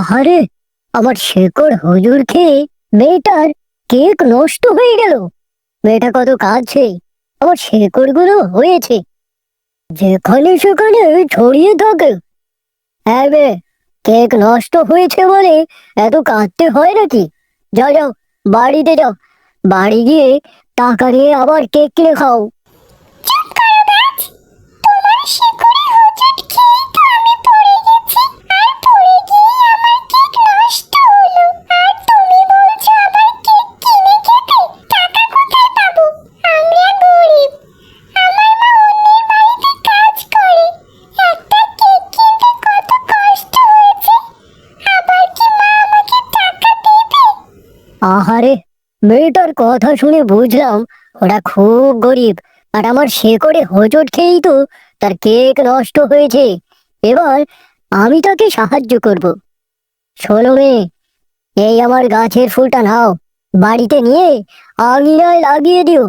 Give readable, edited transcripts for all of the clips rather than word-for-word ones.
আহারে, আমার শেকড় হুজুর খেয়ে মেয়েটার কেক নষ্ট হয়ে গেল। মেয়েটা কত কাঁদছে, আমার শেকড় গুলো হয়েছে যেখানে সেখানে ছড়িয়ে থাকে। হ্যাঁ রে, কেক নষ্ট হয়েছে বলে এত কাঁদতে হয় নাকি? যাও যাও, বাড়িতে যাও, বাড়ি গিয়ে টাকা নিয়ে আবার কেক কিনে খাও। চুপ করো গাছ। তোমার শিকড়ে হোঁচট খেয়েই তো আমি পড়ে গেছি, আর পড়ে গিয়ে আমার কেক নষ্ট হলো। আর তুমি বলছো আবার কেক কিনে খেতে? টাকা কোথায় পাবো? আমরা গরিব। আমার মা অন্যের বাড়িতে কাজ করে, একটা কেক কিনতে কত কষ্ট হয়েছে। আবার কি মা আমাকে টাকা দেবে? আহারে, মেয়েটার কথা শুনে বুঝলাম ওরা খুব গরিব, আর আমার শেকড়ে হোঁচট খেয়েই তো তার কেক নষ্ট হয়েছে। এবার আমি তাকে সাহায্য করব। শোনো মেয়ে, এই আমার গাছের ফুলটা নাও, বাড়িতে নিয়ে আঙিনায় লাগিয়ে দিও,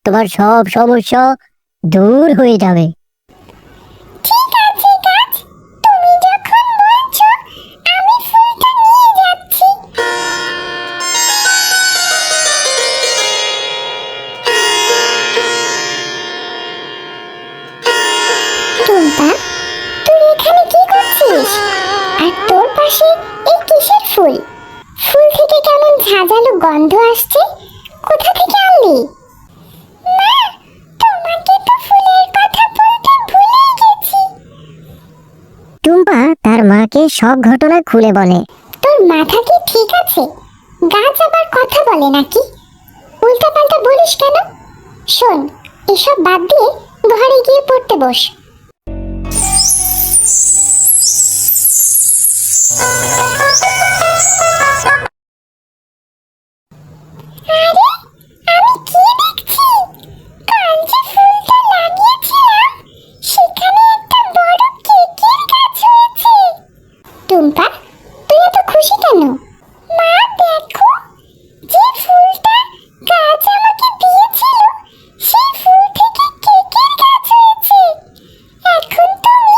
তোমার সব সমস্যা দূর হয়ে যাবে। ঠিক আছে গাছ, তুমি যখন বলছো আমি ফুলটা নিয়ে যাচ্ছি। টুম্পা, তুই এখানে কি করছিস? আর তোর পাশে এই কিসের ফুল? ফুল থেকে কেমন ঝাঁঝালো গন্ধ আসছে, কোথা থেকে আনলি? মা, তোমাকে তো ফুলের কথা বলতে ভুলেই গেছি। টুম্পা তার মাকে সব ঘটনা খুলে বলে। তোর মাথা কি ঠিক আছে? গাছ আবার কথা বলে নাকি? উল্টাপাল্টা বলিস কেন? শোন, এসব বাদ দিয়ে ঘরে গিয়ে পড়তে বস। আরে, আমি কি দেখছি? কাল যে ফুলটা লাগিয়েছিলাম সেখানে একটা বড় কেকের গাছ হয়েছে। টুম্পা, তুই এত খুশি কেন? মা দেখো, যে ফুলটা গাছ আমাকে দিয়েছিল সেই ফুল থেকে কেকের গাছ হয়েছে। এখন তুমি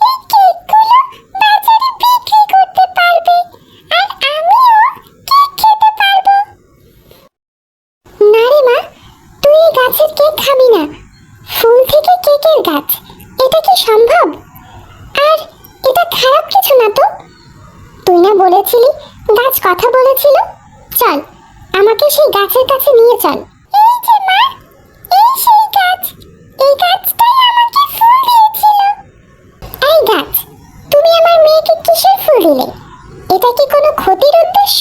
এই কেকগুলো বাজারে বিক্রি করতে পারবে, আর আমিও কেক খেতে পারবো। না রে মা, তুই এই গাছের কেক খাবি না। ফুল থেকে কেকের গাছ, এটা কি সম্ভব? আর এটা খারাপ কিছু না তো। তুই না বলেছিলি গাছ কথা বলেছিল? চল, আমাকে সেই গাছের কাছে নিয়ে চল। এই যে মা, এই সেই গাছ। এই গাছটাই আমাকে ফুল দিয়েছিল। এই গাছ, তুমি আমার মেয়েকে কিসের ফুল দিলে? এটা কি কোনো ক্ষতির উদ্দেশ্য?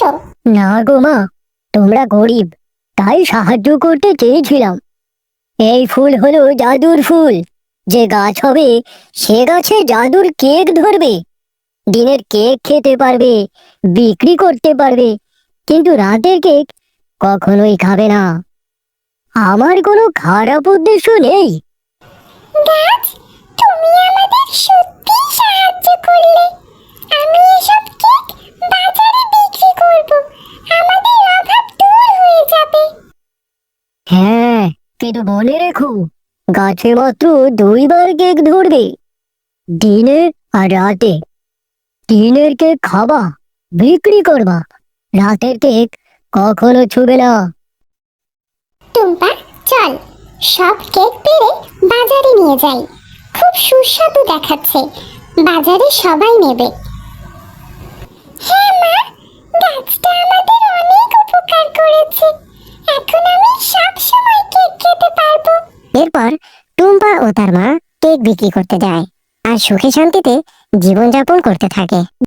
না গো মা, তোমরা গরিব, তাই সাহায্য করতে চেয়েছিলাম। এই ফুল হলো জাদুর ফুল। যে গাছ হবে সে গাছে জাদুর কেক ধরবে, দিনের কেক খেতে পারবে, বিক্রি করতে পারবে, কিন্তু রাতের কেক কখনোই খাবে না। আমার কোনো খারাপ উদ্দেশ্য নেই। গাছ, তুমি আমাদের সত্যি সাহায্য করলে। আমি এসব কেক বাজারে বিক্রি করব, আমাদের অভাব দূর হয়ে যাবে। হ্যাঁ, কিন্তু মনে রেখো, গাছে মাত্র 2বার কেক ধরবে, দিনে আর রাতে। দিনের কেক খাবা, বিক্রি করবা, রাতের কেক কখনো ছুবে না। টুম্পা, চল, সব কেক পেড়ে বাজারে নিয়ে যাই। খুব সুস্বাদু দেখাচ্ছে, বাজারে সবাই নেবে। হ্যাঁ মা, গাছটা আমাদের অনেক উপকার করেছে। এখন আমি সব সময় কেক খেতে পারবো। এরপর টুম্পা ও তার মা কেক বিক্রি করতে যায় আর সুখে শান্তিতে জীবনযাপন করতে থাকে।